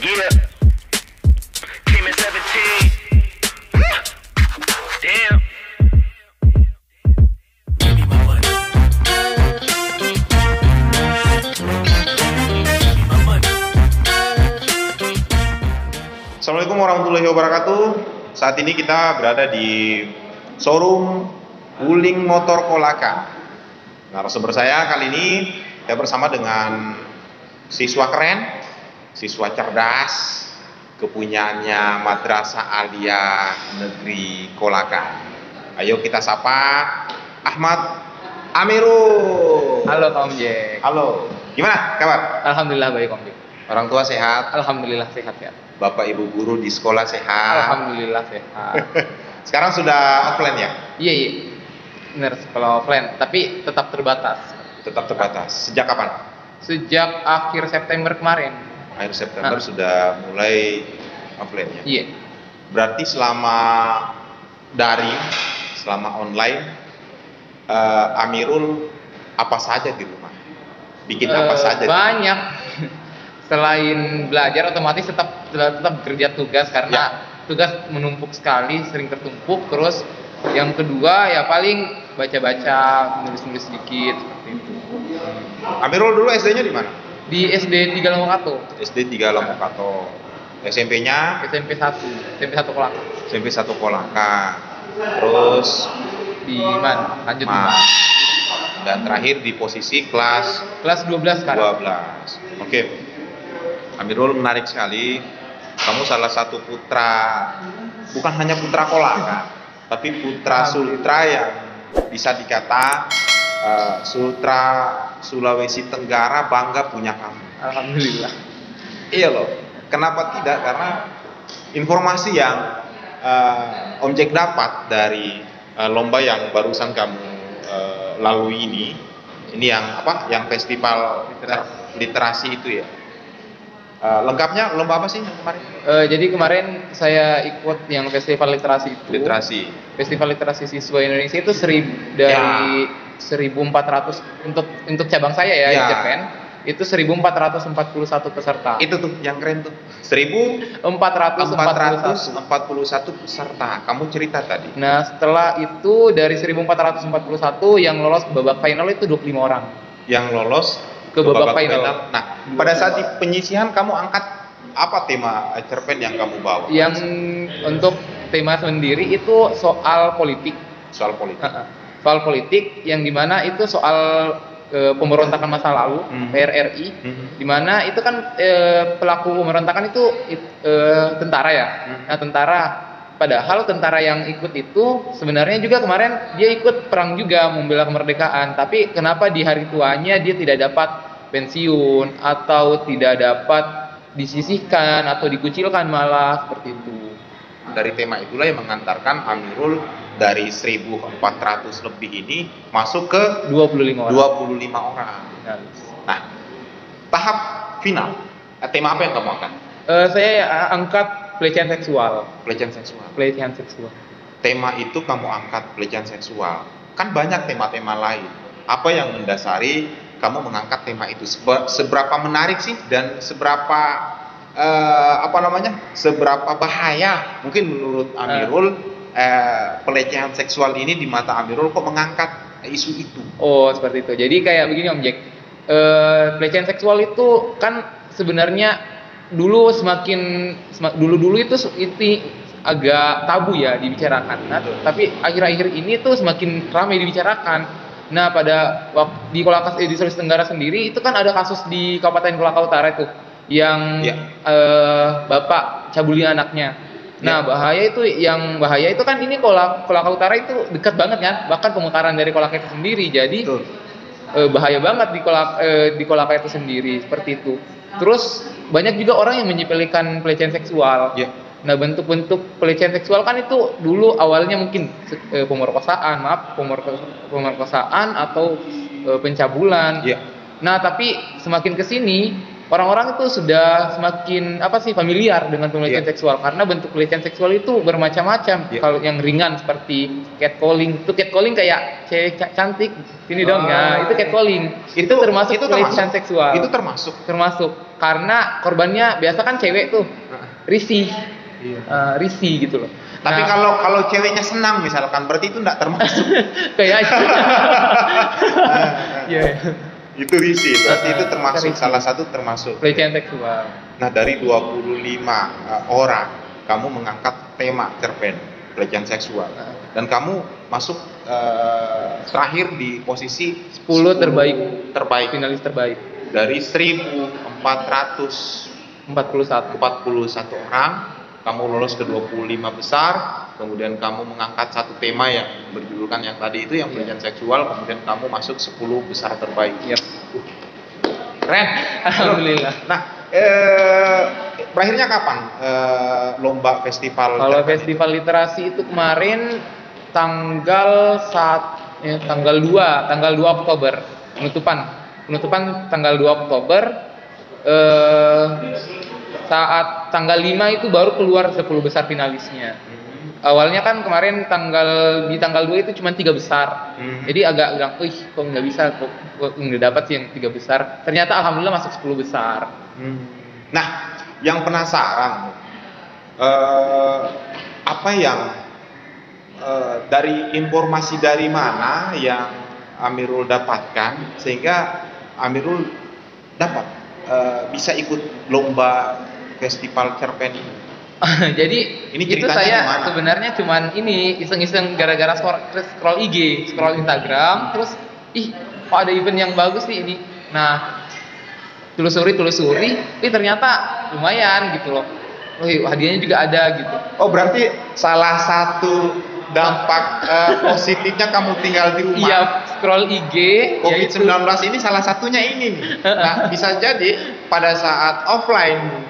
Yeah, came at 17. Damn. Assalamualaikum warahmatullahi wabarakatuh. Saat ini kita berada di showroom Wuling Motor Kolaka. Narasumber saya kali ini saya bersama dengan siswa keren, siswa cerdas, kepunyaannya Madrasah Aliyah Negeri Kolaka. Ayo kita sapa Ahmad Amirul. Halo Om Jack. Halo, gimana kabar? Alhamdulillah baik Om Jack. Orang tua sehat? Alhamdulillah sehat ya. Bapak ibu guru di sekolah sehat? Alhamdulillah sehat. Sekarang sudah offline ya? Iya. Benar sekolah offline, tapi tetap terbatas. Tetap terbatas. Sejak kapan? Sejak akhir September kemarin. Akhir September sudah mulai offline ya? Iya. Berarti selama daring, selama online, Amirul apa saja di rumah? Bikin apa saja? Banyak. Selain belajar, otomatis tetap kerja tugas karena tugas menumpuk sekali, sering tertumpuk. Terus yang kedua ya paling baca-baca, nulis-nulis sedikit seperti itu. Amirul dulu SD-nya di mana? Di SD 3 Lomokato. SD 3 Lomokato. SMP-nya? SMP 1 Kolaka. SMP 1 Kolaka. Terus Di mana? Lanjut di mana? Dan terakhir di posisi kelas 12 sekarang. 12. Oke. Amirul, menarik sekali. Kamu salah satu putra, bukan hanya putra Kolaka, tapi putra Sultra yang bisa dikata Sultra Sulawesi Tenggara bangga punya kamu. Alhamdulillah. Iya loh. Kenapa tidak? Karena informasi yang Om Jack dapat dari lomba yang barusan kamu lalui ini yang apa? Yang festival literasi itu ya. Lengkapnya lomba apa sih kemarin? Jadi kemarin saya ikut yang festival literasi itu. Literasi. Festival literasi siswa Indonesia itu dari 1.400 untuk cabang saya ya, Ya. Japan. Itu 1.441 peserta. Itu tuh yang keren tuh. 1.441 peserta. Kamu cerita tadi. Nah, setelah itu dari 1.441 yang lolos ke babak final itu 25 orang. Yang lolos Ke babak final. Nah, pada saat di penyisihan kamu angkat apa tema cerpen yang kamu bawa? Yang untuk tema sendiri itu soal politik. Soal politik. Soal politik yang dimana itu soal pemberontakan masa lalu, PRRI, dimana itu kan pelaku pemberontakan itu tentara ya. Nah, tentara, padahal tentara yang ikut itu sebenarnya juga kemarin dia ikut perang juga membela kemerdekaan, tapi kenapa di hari tuanya dia tidak dapat pensiun atau tidak dapat disisihkan atau dikucilkan malah seperti itu. Dari tema itulah yang mengantarkan Amirul dari 1.400 lebih ini masuk ke 25 orang. 25 orang. Nah, tahap final, tema apa yang kamu angkat? Saya angkat pelecehan seksual. Pelecehan seksual. Pelecehan seksual. Tema itu kamu angkat pelecehan seksual. Kan banyak tema-tema lain. Apa yang mendasari kamu mengangkat tema itu? Seberapa menarik sih dan seberapa seberapa bahaya mungkin menurut Amirul pelecehan seksual ini di mata Amirul kok mengangkat isu itu? Oh, seperti itu. Jadi kayak begini Om Jack. Pelecehan seksual itu kan sebenarnya dulu dulu itu agak tabu ya dibicarakan. Nah, tapi akhir-akhir ini tuh semakin ramai dibicarakan. Nah, di Kolaka di Sulawesi Tenggara sendiri itu kan ada kasus di Kabupaten Kolaka Utara itu yang bapak cabuli anaknya. Nah, bahaya itu kan ini Kolaka Utara itu dekat banget kan, bahkan pemekaran dari Kolaka itu sendiri. Jadi bahaya banget di Kolaka itu sendiri seperti itu. Terus banyak juga orang yang menyepelekan pelecehan seksual. Nah, bentuk-bentuk pelecehan seksual kan itu dulu awalnya mungkin pemerkosaan atau pencabulan. Nah, tapi semakin kesini orang-orang itu sudah semakin familiar dengan pelecehan Iya. seksual karena bentuk pelecehan seksual itu bermacam-macam. Iya. Kalau yang ringan seperti catcalling, itu catcalling kayak cewek cantik sini dong, nah itu catcalling. Itu termasuk pelecehan seksual. Itu termasuk. Termasuk karena korbannya biasa kan cewek tuh risih, risih gitu loh. Tapi Nah, kalau ceweknya senang misalkan, berarti itu enggak termasuk. kayak Iya. Itu risih, berarti itu termasuk Risih. salah satu termasuk. pelecehan seksual. Nah, dari 25 orang kamu mengangkat tema cerpen pelecehan seksual dan kamu masuk terakhir di posisi 10 terbaik. terbaik Finalis terbaik. dari 1441 41. orang. Kamu lolos ke 25 besar, kemudian kamu mengangkat satu tema yang berjudulkan yang tadi itu, yang pelecehan seksual, kemudian kamu masuk 10 besar terbaik. Yap. Keren. Alhamdulillah. Nah, berakhirnya kapan lomba festival? Kalau cerpen festival literasi itu kemarin tanggal 2 Oktober penutupan tanggal 2 Oktober. Saat tanggal 5 itu baru keluar 10 besar finalisnya. Awalnya kan kemarin di tanggal 2 itu cuma 3 besar. Jadi agak bilang, kok nggak bisa, kok nggak dapat sih yang 3 besar. Ternyata alhamdulillah masuk 10 besar. Nah, yang penasaran, apa yang dari informasi dari mana yang Amirul dapatkan sehingga Amirul dapat bisa ikut lomba festival cerpen ini? Jadi Ini itu ceritanya saya gimana? sebenarnya cuman iseng-iseng gara-gara scroll IG, scroll Instagram, terus kok ada event yang bagus nih ini. Nah, telusuri, ternyata lumayan gitu loh. Hadiahnya juga ada gitu. Oh, berarti salah satu dampak positifnya kamu tinggal di rumah. Iya, scroll IG. COVID-19 ini salah satunya ini nih. Nah, bisa jadi pada saat offline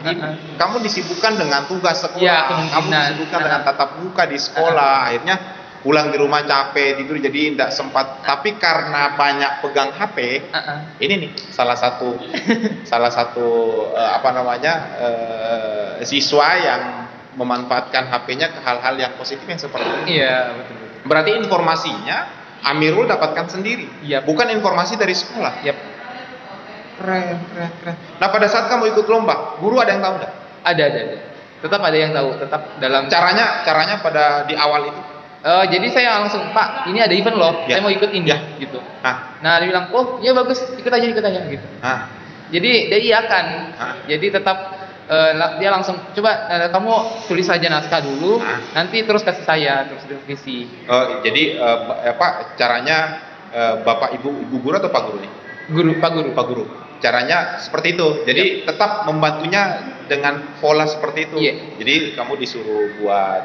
kamu disibukkan dengan tugas sekolah, Iya, kamu kemungkinan. disibukkan dengan tatap muka di sekolah, akhirnya pulang di rumah capek tidur jadi tidak sempat. Tapi karena banyak pegang HP, ini nih salah satu siswa yang memanfaatkan HP-nya ke hal-hal yang positif yang seperti ini. Iya, betul. Berarti informasinya Amirul dapatkan sendiri, Iya. bukan informasi dari sekolah. Yap. Keren. Nah, pada saat kamu ikut lomba, guru ada yang tahu nggak? Ada. Tetap ada yang tahu, tetap dalam Caranya pada di awal itu. jadi saya langsung, Pak, ini ada event loh, Ya. saya mau ikut ini, Ya. gitu. Nah, Dia bilang, oh ya bagus, ikut aja gitu. nah, Jadi dia iyakan. Ah. Jadi tetap dia langsung coba kamu tulis saja naskah dulu, Ah. nanti terus kasih saya terus revisi. jadi caranya Bapak Ibu guru atau Pak Guru nih? Pak guru. Pak Guru. Caranya seperti itu. Jadi tetap membantunya dengan pola seperti itu. Iya. Jadi kamu disuruh buat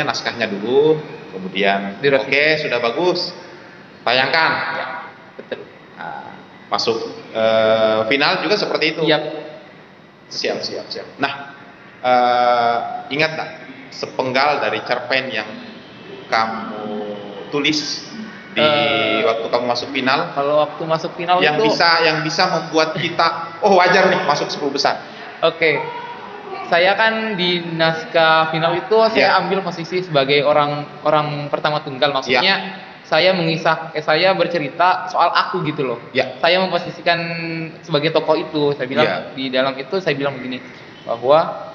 naskahnya dulu, kemudian Direvisi. oke, sudah bagus, tayangkan. Ya, betul. Nah, masuk final juga seperti itu. Yap. Siap. Nah, ingat tak sepenggal dari cerpen yang kamu tulis di waktu kamu masuk final? Kalau waktu masuk final yang itu bisa membuat kita wajar nih masuk 10 besar. Oke. Saya kan di naskah final itu saya Ya. ambil posisi sebagai orang pertama tunggal, maksudnya saya bercerita soal aku gitu loh. Ya. Saya memposisikan sebagai tokoh itu. Saya bilang Ya. di dalam itu saya bilang begini bahwa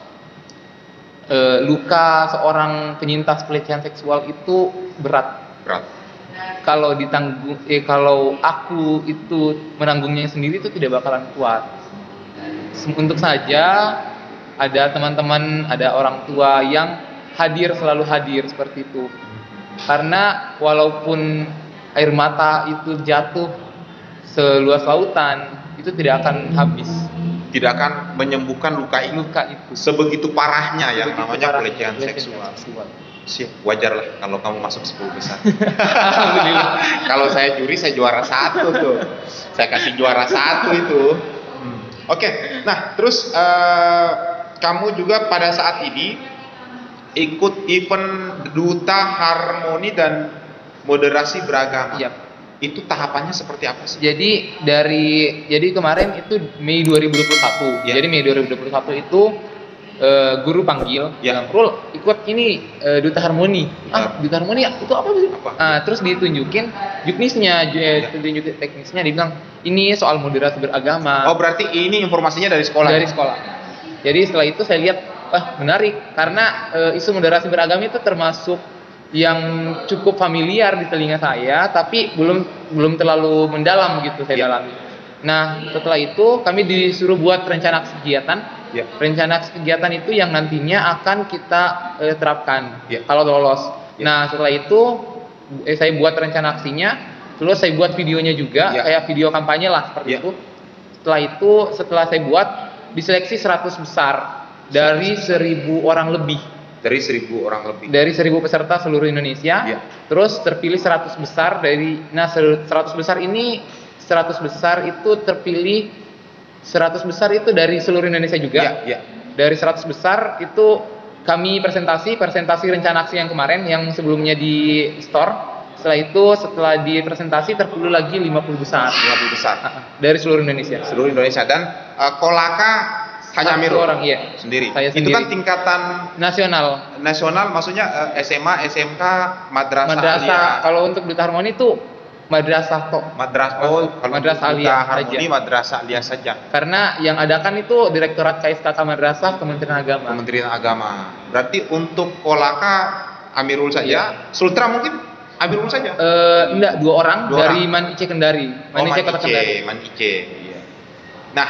luka seorang penyintas pelecehan seksual itu berat. Kalau kalau aku itu menanggungnya sendiri itu tidak bakalan kuat. Untuk saja ada teman-teman, ada orang tua yang selalu hadir seperti itu. Karena walaupun air mata itu jatuh seluas lautan, itu tidak akan habis. Tidak akan menyembuhkan luka itu. Sebegitu parahnya yang namanya pelecehan seksual. Siap, wajar lah kalau kamu masuk 10 besar. Alhamdulillah. Kalau saya juri, saya juara 1 tuh. Saya kasih juara 1 itu. Oke, nah terus kamu juga pada saat ini ikut event Duta Harmoni dan Moderasi Beragama. Yap. itu tahapannya seperti apa sih? Jadi kemarin itu Mei 2021. Ya. Jadi Mei 2021 itu guru panggil, Ya. bilang, Rul ikut ini Duta Harmoni. Duta Harmoni itu apa sih? Apa? Terus ditunjukin juknisnya, ditunjukin teknisnya, dibilang ini soal moderasi beragama Oh, berarti ini informasinya dari sekolah? dari sekolah. Jadi setelah itu saya lihat, menarik karena isu moderasi beragama itu termasuk yang cukup familiar di telinga saya, tapi belum terlalu mendalam gitu saya Ya. dalami. Nah, setelah itu kami disuruh buat rencana kegiatan. Ya. Rencana kegiatan itu yang nantinya akan kita terapkan Ya. kalau lolos. Ya. Nah, setelah itu saya buat rencana aksinya, terus saya buat videonya juga, Ya. kayak video kampanye lah seperti Ya. itu. Setelah saya buat, diseleksi 100 besar dari 1.000 orang lebih. Dari 1.000 orang lebih. Dari 1.000 peserta seluruh Indonesia. Ya. Terus terpilih 100 besar dari 100 besar ini 100 besar itu terpilih 100 besar itu dari seluruh Indonesia juga. Ya, ya. Dari 100 besar itu kami presentasi rencana aksi yang kemarin yang sebelumnya di store. Setelah dipresentasi terpilih lagi 50 besar 50 besar. dari seluruh Indonesia. Seluruh Indonesia. Dan Kolaka hanya Satu Amirul orang, iya. sendiri. Saya Itu kan sendiri. tingkatan Nasional. nasional, maksudnya SMA, SMK, madrasah, Madrasah. aliyah. Kalau untuk Duta Harmoni itu madrasah kok. Kalau Madrasah Duta aliyah Harmoni, aja. madrasah aliyah saja. Karena yang adakan itu Direktorat KSKK Madrasah Kementerian Agama. Kementerian Agama. Berarti untuk Kolaka Amirul saja. Iya. Sultra mungkin Amirul saja. Enggak, 2 orang Dua dari orang. Man Ice Kendari. Man Ice Kota Kendari. Man Ice. Iya. Nah,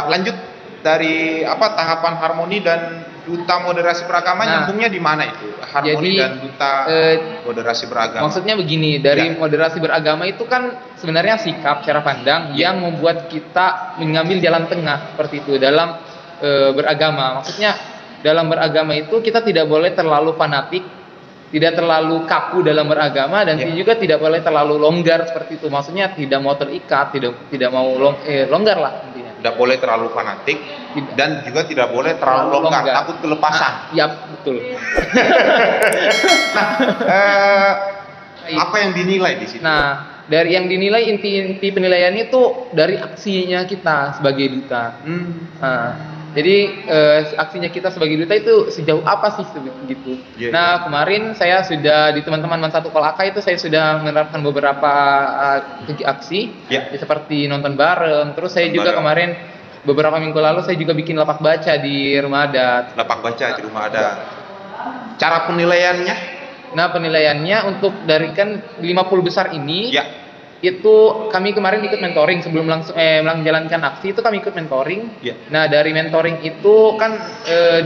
lanjut dari tahapan harmoni dan duta moderasi beragama, Nah, nyambungnya di mana itu? Harmoni jadi, dan duta moderasi beragama. Maksudnya begini, dari Ya. moderasi beragama itu kan sebenarnya sikap, cara pandang yang membuat kita mengambil jalan tengah seperti itu dalam beragama. Maksudnya dalam beragama itu kita tidak boleh terlalu fanatik, tidak terlalu kaku dalam beragama, dan Ya. juga tidak boleh terlalu longgar seperti itu. Maksudnya tidak mau terikat, tidak mau longgar lah intinya. Tidak boleh terlalu fanatik Tidak. dan juga tidak boleh terlalu longgar, takut kelepasan. Ya, betul. Apa yang dinilai di situ? Nah, dari yang dinilai inti penilaiannya itu dari aksinya kita sebagai duta. Nah, jadi aksinya kita sebagai duta itu sejauh apa sih gitu. Iya, Nah, kemarin saya sudah di teman-teman Man 1 Kolaka itu saya sudah menerapkan beberapa aksi, Ya. seperti nonton bareng. Terus saya Nonton juga bareng. kemarin beberapa minggu lalu saya juga bikin lapak baca di rumah adat. Lapak baca di rumah ada. Cara penilaiannya? Nah, penilaiannya untuk dari kan 50 besar ini, Ya. itu kami kemarin ikut mentoring sebelum langsung menjalankan aksi itu kami ikut mentoring. Ya. Nah, dari mentoring itu kan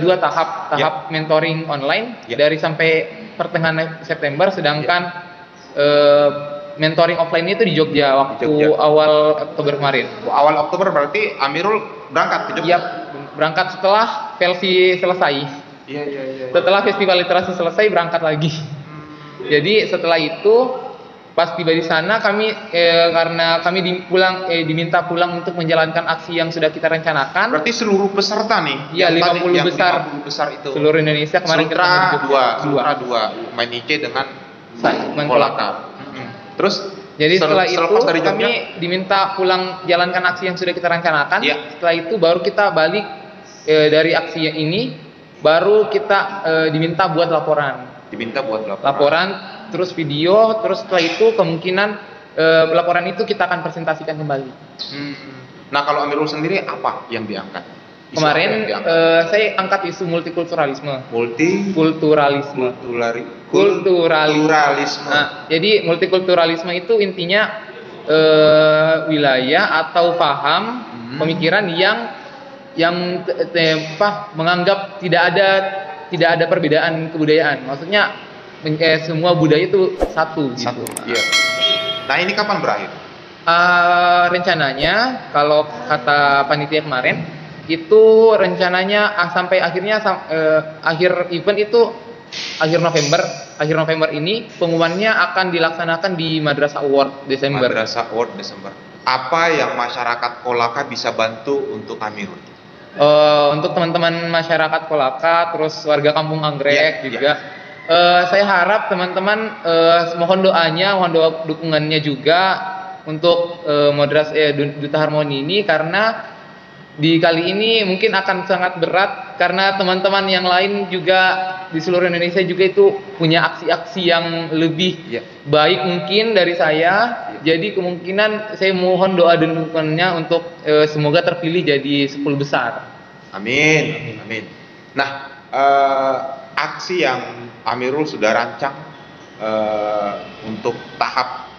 2 tahap mentoring online Ya. dari sampai pertengahan September, sedangkan mentoring offline itu di Jogja waktu Di Jogja. awal Oktober kemarin. Awal Oktober berarti Amirul berangkat ke Jogja? Iya, berangkat setelah Velsi selesai. Iya. Setelah festival literasi selesai berangkat lagi. Jadi setelah itu pas tiba di sana kami karena kami diminta pulang untuk menjalankan aksi yang sudah kita rencanakan. Berarti seluruh peserta nih? Iya, yang tadi, 50 yang besar. 50 besar itu. Seluruh Indonesia kemarin Sultra ketemu di Jogja. Sultra 2, Main Ice dengan Man Kolaka. Kolaka. Terus Jadi setelah itu selepas dari Jogja, kami diminta pulang jalankan aksi yang sudah kita rencanakan. Iya. Setelah itu baru kita balik dari aksi yang ini, baru kita diminta buat laporan. diminta buat Laporan, terus video, terus setelah itu kemungkinan laporan itu kita akan presentasikan kembali. Nah, kalau Amirul sendiri apa yang diangkat? Isu apa Kemarin yang diangkat? saya angkat isu multikulturalisme. Kulturalisme. Kulturalisme. Nah, jadi multikulturalisme itu intinya wilayah atau paham pemikiran yang menganggap tidak ada perbedaan kebudayaan. Maksudnya semua budaya itu satu gitu. Satu. Iya. Nah, ini kapan berakhir? Rencananya kalau kata panitia kemarin itu rencananya sampai akhirnya akhir event itu akhir November ini pengumumannya akan dilaksanakan di Madrasah Award Desember. Madrasah Award Desember. Apa yang masyarakat Kolaka bisa bantu untuk Amirul? Untuk teman-teman masyarakat Kolaka, terus warga Kampung Anggrek Iya, juga Saya harap teman-teman mohon doanya, mohon doa dukungannya juga untuk Duta Harmoni ini, karena di kali ini mungkin akan sangat berat karena teman-teman yang lain juga di seluruh Indonesia juga itu punya aksi-aksi yang lebih baik mungkin dari saya. Jadi kemungkinan saya mohon doa dan dukungannya untuk semoga terpilih jadi 10 besar. Amin. Amin. Nah, aksi yang Amirul sudah rancang untuk tahap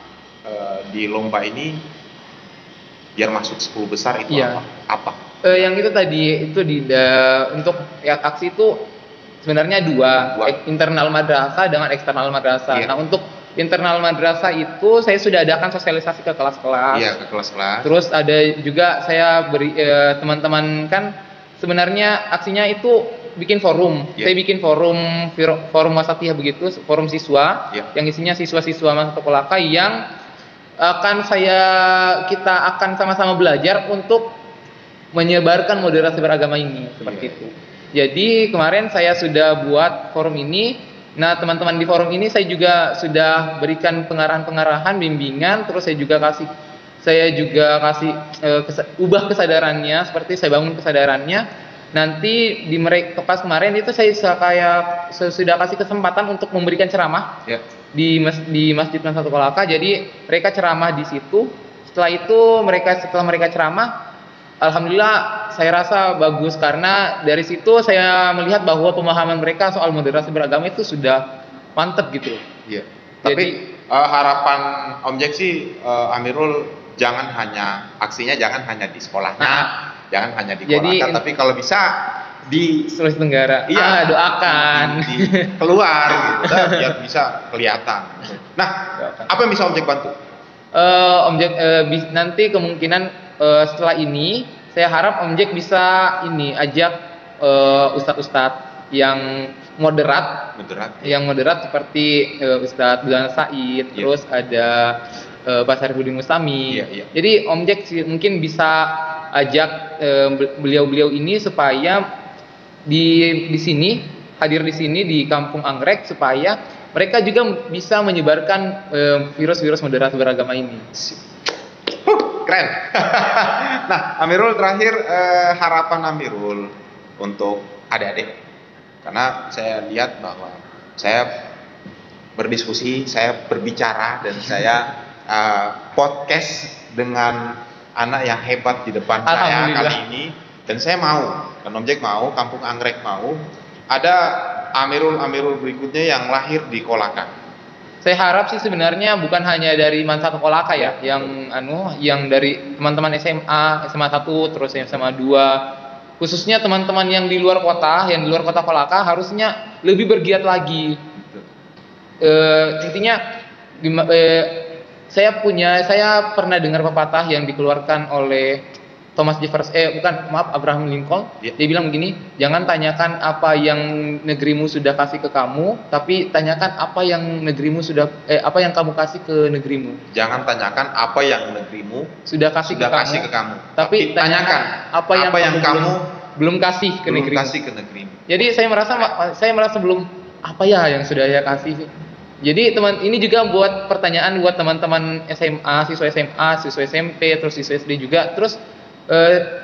di lomba ini biar masuk 10 besar itu apa? Yang itu tadi itu untuk aksi itu sebenarnya dua. Internal madrasah dengan eksternal madrasah. Nah, untuk internal madrasah itu saya sudah adakan sosialisasi ke kelas-kelas. Iya, ke kelas-kelas. Terus ada juga saya beri teman-teman kan sebenarnya aksinya itu bikin forum. Saya bikin forum wasatiyah begitu, forum siswa yang isinya siswa-siswa Mansatu Kolaka yang kita akan sama-sama belajar untuk menyebarkan moderasi beragama ini seperti itu. Jadi kemarin saya sudah buat forum ini. Nah, teman-teman di forum ini saya juga sudah berikan pengarahan-pengarahan, bimbingan, terus saya juga kasih ubah kesadarannya, seperti saya bangun kesadarannya. Nanti pas kemarin itu saya sudah kasih kesempatan untuk memberikan ceramah di Masjid Mansatu Kolaka. Jadi mereka ceramah di situ. Setelah mereka ceramah, alhamdulillah saya rasa bagus karena dari situ saya melihat bahwa pemahaman mereka soal moderasi beragama itu sudah mantap gitu. Iya. Tapi harapan Om Jack sih Amirul aksinya jangan hanya di sekolahnya, jangan hanya di Kolaka, tapi kalau bisa di Sulawesi Tenggara. Doakan di keluar gitu, biar bisa kelihatan. Nah, apa yang bisa Om Jack bantu? Om Jack nanti kemungkinan setelah ini saya harap Om Jack bisa ajak ustadz-ustadz yang moderat seperti Ustadz Bulan Said, terus ada Pak Sarifudin Mustami. Jadi Om Jack mungkin bisa ajak beliau-beliau ini supaya hadir di sini di Kampung Anggrek supaya mereka juga bisa menyebarkan virus-virus moderasi beragama ini. Keren. Nah, Amirul terakhir harapan Amirul untuk adik-adik, karena saya lihat bahwa saya berdiskusi, saya berbicara dan saya podcast dengan anak yang hebat di depan saya kali ini, dan saya mau, dan Om Jack mau, Kampung Anggrek mau, ada Amirul berikutnya yang lahir di Kolaka. Saya harap sih sebenarnya bukan hanya dari Mansatu Kolaka yang dari teman-teman SMA 1 terus SMA 2, khususnya teman-teman yang di luar kota, Kolaka harusnya lebih bergiat lagi. Intinya saya pernah dengar pepatah yang dikeluarkan oleh Abraham Lincoln. Dia bilang begini, jangan tanyakan apa yang negerimu sudah kasih ke kamu, tapi tanyakan apa yang kamu kasih ke negerimu. Jangan tanyakan apa yang negerimu sudah kasih ke kamu, tapi tanyakan apa yang kamu belum kasih ke negerimu. Jadi saya merasa belum apa ya yang sudah saya kasih. Jadi ini juga buat pertanyaan buat teman-teman siswa SMA, siswa SMP, terus siswa SD juga. Terus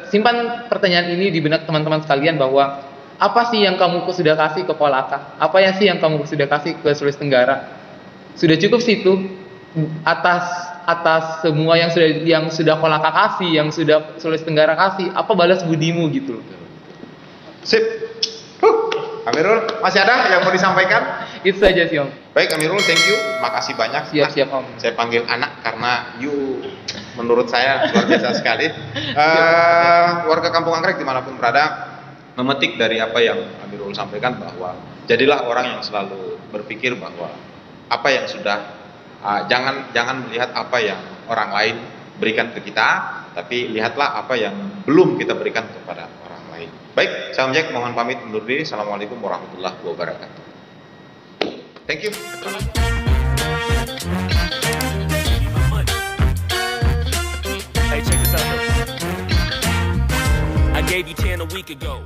simpan pertanyaan ini di benak teman-teman sekalian bahwa apa sih yang kamu sudah kasih ke Kolaka? Apa sih yang kamu sudah kasih ke Sulawesi Tenggara? Sudah cukup situ atas semua yang sudah Kolaka kasih, yang sudah Sulawesi Tenggara kasih. Apa balas budimu gitu? Sip. Amirul, masih ada yang mau disampaikan? Itu saja sih Om. Baik Amirul, thank you. Makasih banyak. Siap Om. Saya panggil anak karena menurut saya luar biasa sekali. Warga Kampung Anggrek dimanapun berada, memetik dari apa yang Amirul sampaikan bahwa jadilah orang yang selalu berpikir bahwa apa yang sudah jangan melihat apa yang orang lain berikan ke kita, tapi lihatlah apa yang belum kita berikan kepada orang lain. Baik, saya Om Jack mohon pamit undur diri. Assalamualaikum warahmatullahi wabarakatuh. Thank you. Hey, check this out. I gave you 10 a week ago.